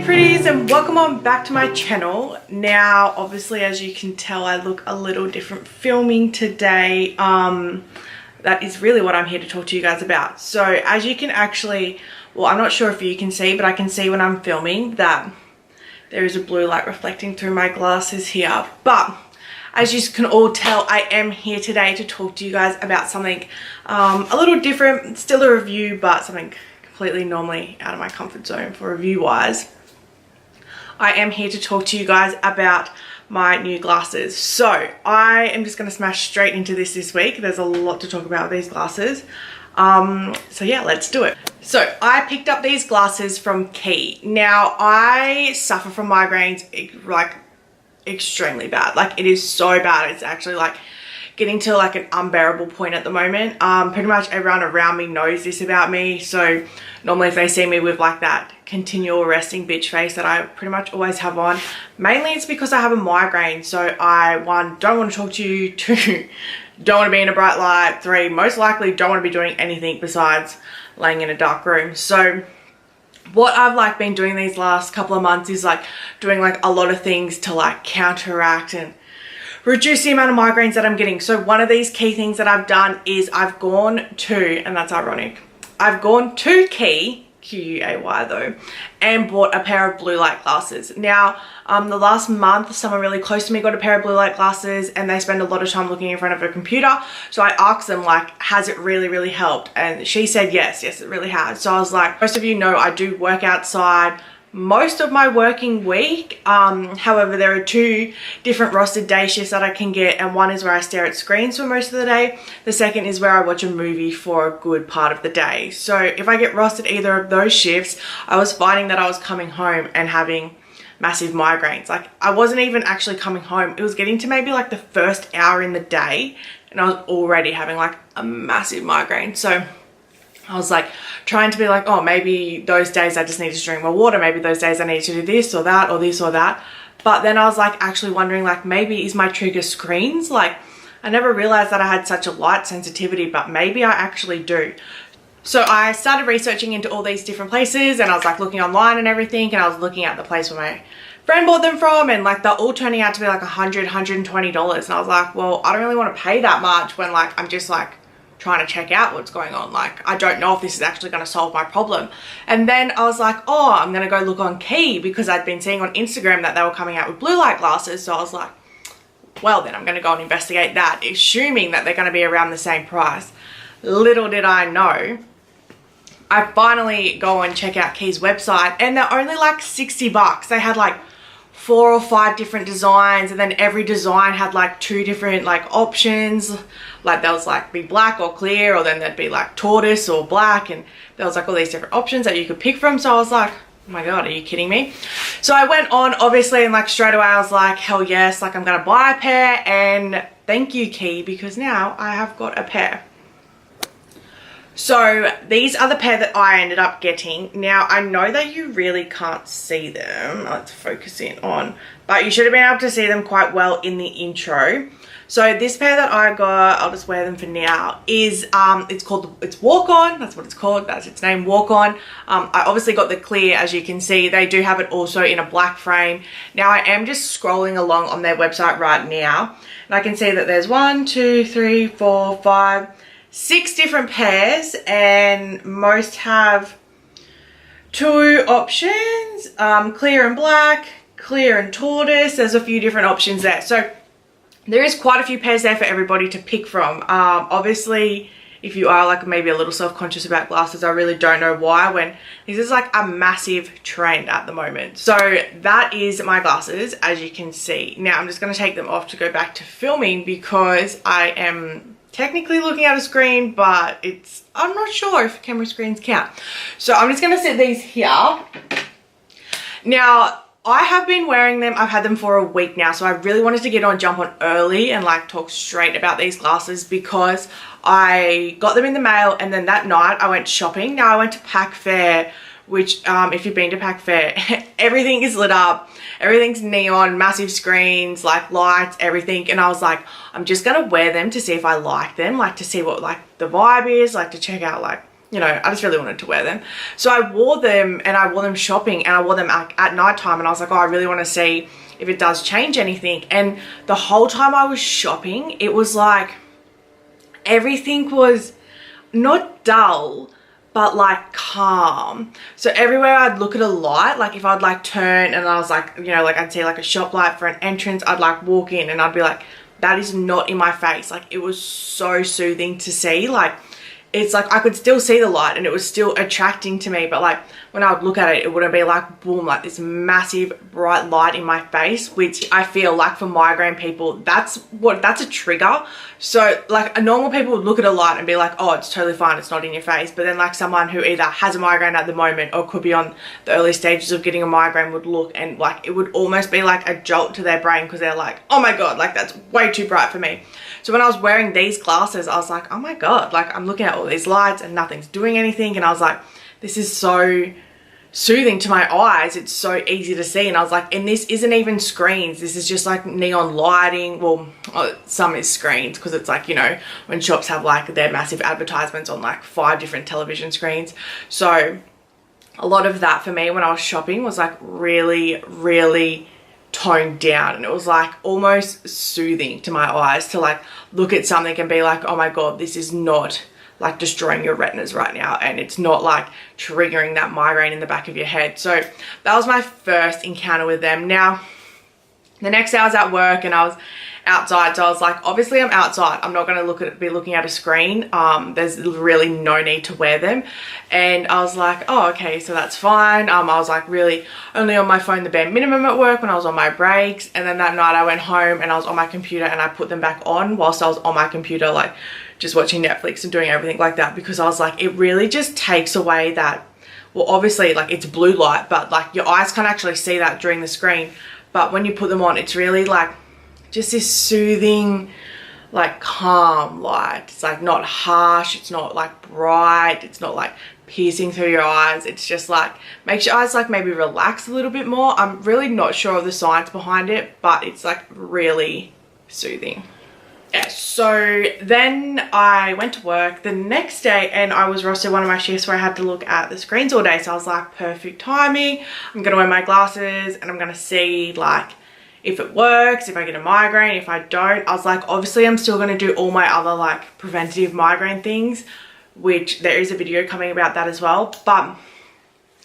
Hey pretties, and welcome on back to my channel. Now obviously, as you can tell, I look a little different filming today. That is really what I'm here to talk to you guys about. So as you can actually, well, I'm not sure if you can see, but I can see when I'm filming that there is a blue light reflecting through my glasses here. But as you can all tell, I am here today to talk to you guys about something a little different. Still a review, but something completely normally out of my comfort zone for review wise. I am here to talk to you guys about my new glasses. So I am just going to smash straight into this week. There's a lot to talk about with these glasses. So yeah, let's do it. So I picked up these glasses from HEEEEEEY. Now I suffer from migraines like extremely bad. Like it is so bad. It's actually like getting to like an unbearable point at the moment. Pretty much everyone around me knows this about me. So normally if they see me with like that continual resting bitch face that I pretty much always have on, mainly it's because I have a migraine. So I, one, don't want to talk to you. Two, don't want to be in a bright light. Three, most likely don't want to be doing anything besides laying in a dark room. So what I've like been doing these last couple of months is like doing like a lot of things to like counteract and reduce the amount of migraines that I'm getting. So one of these key things that I've done is I've gone to, and that's ironic, I've gone to HEEEEEEY, Q-U-A-Y though, and bought a pair of blue light glasses. Now, the last month, someone really close to me got a pair of blue light glasses and they spend a lot of time looking in front of a computer. So I asked them like, has it really helped? And she said, yes, it really has. So I was like, most of you know I do work outside most of my working week. However, there are two different rostered day shifts that I can get, and one is where I stare at screens for most of the day. The second is where I watch a movie for a good part of the day. So if I get rostered either of those shifts, I was finding that I was coming home and having massive migraines. Like I wasn't even actually coming home. It was getting to maybe like the first hour in the day and I was already having like a massive migraine. So I was like trying to be like, oh, maybe those days I just need to drink more water. Maybe those days I need to do this or that or this or that. But then I was like actually wondering like, maybe is my trigger screens? Like I never realized that I had such a light sensitivity, but maybe I actually do. So I started researching into all these different places and I was like looking online and everything, and I was looking at the place where my friend bought them from, and like they're all turning out to be like $100, $120. And I was like, well, I don't really want to pay that much when like I'm just like trying to check out what's going on. Like I don't know if this is actually going to solve my problem. And then I was like, oh, I'm going to go look on HEEEEEEY because I'd been seeing on Instagram that they were coming out with blue light glasses. So I was like, well, then I'm going to go and investigate that, assuming that they're going to be around the same price. Little did I know, I finally go and check out HEEEEEEY's website and they're only like 60 bucks. They had like 4 or 5 different designs, and then every design had like 2 different like options. Like there was like be black or clear, or then there'd be like tortoise or black, and there was like all these different options that you could pick from. So I was like, oh my god, are you kidding me? So I went on obviously, and like straight away I was like, hell yes, like I'm gonna buy a pair, and thank you HEEEEEEY, because now I have got a pair. So these are the pair that I ended up getting. Now I know that you really can't see them. Let's focus in on, but you should have been able to see them quite well in the intro. So this pair that I got, I'll just wear them for now, is it's Walk On. That's what it's called. That's its name, Walk On. I obviously got the clear, as you can see. They do have it also in a black frame. Now I am just scrolling along on their website right now, and I can see that there's 1, 2, 3, 4, 5, 6 different pairs, and most have 2 options, clear and black, clear and tortoise. There's a few different options there. So there is quite a few pairs there for everybody to pick from. Obviously, if you are like maybe a little self-conscious about glasses, I really don't know why, when this is like a massive trend at the moment. So that is my glasses, as you can see. Now I'm just going to take them off to go back to filming because I am technically looking at a screen, but I'm not sure if camera screens count. So I'm just going to set these here. Now I have been wearing them. I've had them for a week now, so I really wanted to jump on early and like talk straight about these glasses because I got them in the mail, and then that night I went shopping. Now I went to Pack Fair, which if you've been to Pack Fair, everything is lit up, everything's neon, massive screens, like lights, everything. And I was like, I'm just gonna wear them to see if I like them, like to see what like the vibe is, like to check out like you know, I just really wanted to wear them. So I wore them, and I wore them shopping, and I wore them at night time, and I was like, oh, I really want to see if it does change anything. And the whole time I was shopping, it was like everything was not dull, but like calm. So everywhere I'd look at a light, like if I'd like turn and I was like, you know, like I'd see like a shop light for an entrance, I'd like walk in and I'd be like, that is not in my face. Like it was so soothing to see. Like it's like I could still see the light and it was still attracting to me, but like when I would look at it, it wouldn't be like boom, like this massive bright light in my face, which I feel like for migraine people, that's a trigger. So like normal people would look at a light and be like, oh, it's totally fine, it's not in your face. But then like someone who either has a migraine at the moment or could be on the early stages of getting a migraine would look, and like it would almost be like a jolt to their brain, because they're like, oh my God, like that's way too bright for me. So when I was wearing these glasses, I was like, oh my God, like I'm looking at all these lights and nothing's doing anything. And I was like, this is so soothing to my eyes. It's so easy to see. And I was like, and this isn't even screens. This is just like neon lighting. Well, some is screens, because it's like, you know, when shops have like their massive advertisements on like 5 different television screens. So a lot of that for me when I was shopping was like really, really toned down, and it was like almost soothing to my eyes to like look at something and be like, oh my God, this is not like destroying your retinas right now, and it's not like triggering that migraine in the back of your head. So that was my first encounter with them. Now the next day I was at work and I was outside, so I was like, obviously I'm outside, I'm not going to be looking at a screen, there's really no need to wear them. And I was like, oh, okay, so that's fine. I was like really only on my phone the bare minimum at work when I was on my breaks, and then that night I went home and I was on my computer and I put them back on whilst I was on my computer, like just watching Netflix and doing everything like that, because I was like, it really just takes away that, well, obviously like it's blue light, but like your eyes can't actually see that during the screen, but when you put them on, it's really like just this soothing, like calm light. It's like not harsh, it's not like bright, it's not like piercing through your eyes. It's just like makes your eyes like maybe relax a little bit more. I'm really not sure of the science behind it, but it's like really soothing. Yeah, so then I went to work the next day and I was rostered one of my shifts where I had to look at the screens all day. So I was like, perfect timing. I'm gonna wear my glasses and I'm gonna see like if it works, if I get a migraine, if I don't. I was like, obviously I'm still going to do all my other like preventative migraine things, which there is a video coming about that as well. But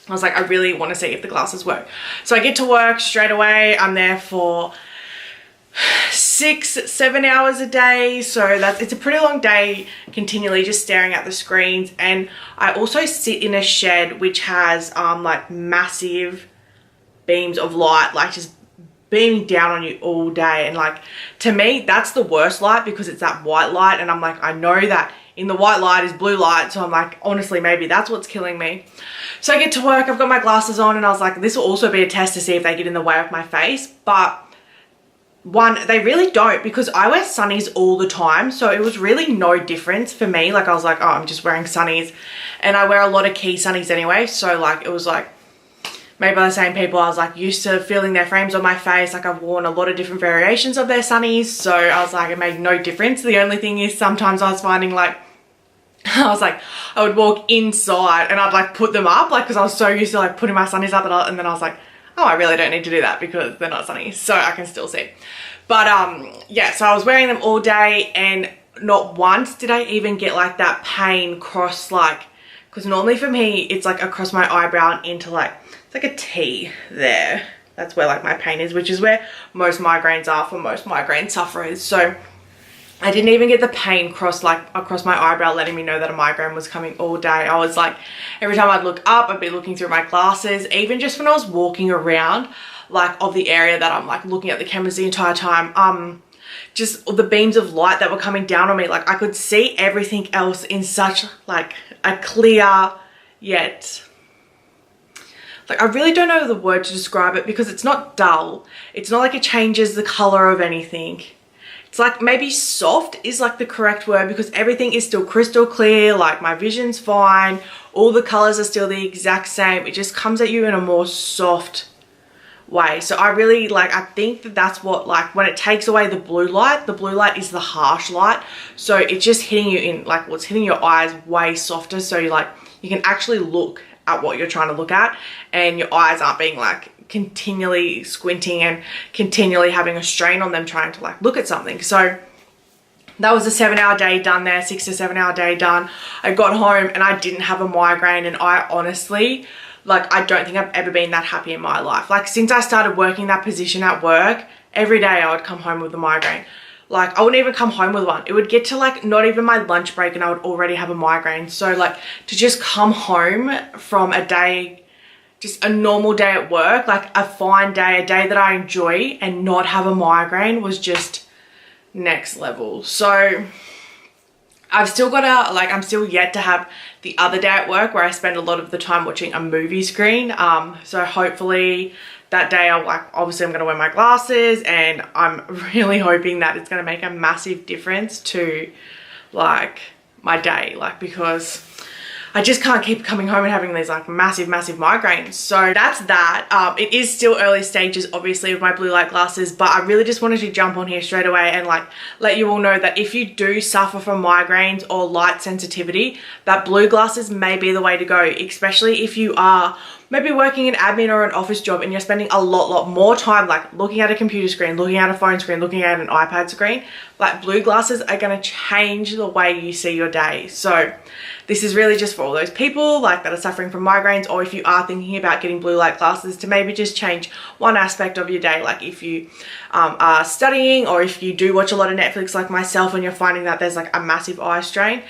I was like, I really want to see if the glasses work. So I get to work straight away. I'm there for 6-7 hours a day. So it's a pretty long day continually just staring at the screens. And I also sit in a shed which has like massive beams of light, like just beaming down on you all day. And like to me that's the worst light, because it's that white light, and I'm like, I know that in the white light is blue light, so I'm like, honestly maybe that's what's killing me. So I get to work, I've got my glasses on, and I was like, this will also be a test to see if they get in the way of my face. But one, they really don't, because I wear sunnies all the time, so it was really no difference for me. Like I was like, oh, I'm just wearing sunnies, and I wear a lot of key sunnies anyway, so like it was like made by the same people. I was like used to feeling their frames on my face. Like I've worn a lot of different variations of their sunnies, so I was like, it made no difference. The only thing is sometimes I was finding like I was like, I would walk inside and I'd like put them up, like because I was so used to like putting my sunnies up, and then I was like, oh, I really don't need to do that because they're not sunnies, so I can still see. But yeah, so I was wearing them all day, and not once did I even get like that pain cross, like, because normally for me it's like across my eyebrow and into like, it's like a T there. That's where like my pain is, which is where most migraines are for most migraine sufferers. So I didn't even get the pain cross like across my eyebrow, letting me know that a migraine was coming all day. I was like, every time I'd look up, I'd be looking through my glasses. Even just when I was walking around like of the area that I'm like looking at the cameras the entire time, just the beams of light that were coming down on me, like I could see everything else in such like a clear, yet like I really don't know the word to describe it, because it's not dull. It's not like it changes the color of anything. It's like maybe soft is like the correct word, because everything is still crystal clear. Like my vision's fine. All the colors are still the exact same. It just comes at you in a more soft way. So I really like, I think that that's what, like, when it takes away the blue light is the harsh light. So it's just hitting you in, like, what's hitting your eyes way softer. So you like, you can actually look at what you're trying to look at, and your eyes aren't being like continually squinting and continually having a strain on them trying to like look at something. So that was a 7-hour day done there, 6 to 7 hour day done. I got home and I didn't have a migraine, and I honestly, like, I don't think I've ever been that happy in my life. Like, since I started working that position at work, every day I would come home with a migraine. Like, I wouldn't even come home with one. It would get to like not even my lunch break and I would already have a migraine. So like, to just come home from a day, just a normal day at work, like a fine day, a day that I enjoy, and not have a migraine was just next level. So I've still got like, I'm still yet to have the other day at work where I spend a lot of the time watching a movie screen. So hopefully that day I'll like, obviously I'm going to wear my glasses, and I'm really hoping that it's going to make a massive difference to like my day, like, because I just can't keep coming home and having these like massive migraines. So that's that. It is still early stages obviously of my blue light glasses, but I really just wanted to jump on here straight away and like let you all know that if you do suffer from migraines or light sensitivity, that blue glasses may be the way to go, especially if you are maybe working an admin or an office job and you're spending a lot more time like looking at a computer screen, looking at a phone screen, looking at an iPad screen. Like, blue glasses are going to change the way you see your day. So this is really just for all those people like that are suffering from migraines, or if you are thinking about getting blue light glasses to maybe just change one aspect of your day. Like if you are studying, or if you do watch a lot of Netflix like myself and you're finding that there's like a massive eye strain,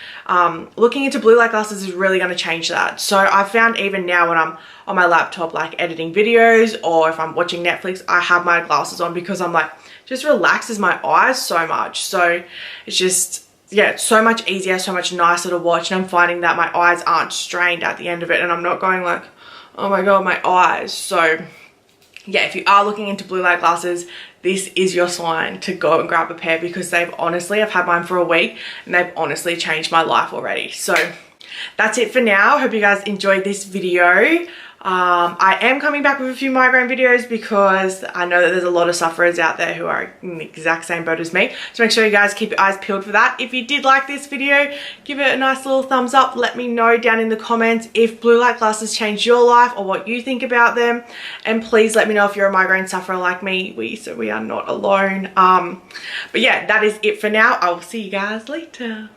looking into blue light glasses is really going to change that. So I found even now when I'm on my laptop like editing videos, or if I'm watching Netflix, I have my glasses on because I'm like, just relaxes my eyes so much. So it's just, yeah, it's so much easier, so much nicer to watch, and I'm finding that my eyes aren't strained at the end of it, and I'm not going like, oh my god, my eyes. So yeah, if you are looking into blue light glasses, this is your sign to go and grab a pair, because they've honestly, I've had mine for a week and they've honestly changed my life already. So that's it for now. Hope you guys enjoyed this video. I am coming back with a few migraine videos because I know that there's a lot of sufferers out there who are in the exact same boat as me. So make sure you guys keep your eyes peeled for that. If you did like this video, give it a nice little thumbs up. Let me know down in the comments if blue light glasses changed your life or what you think about them. And please let me know if you're a migraine sufferer like me. So we are not alone. But yeah, that is it for now. I will see you guys later.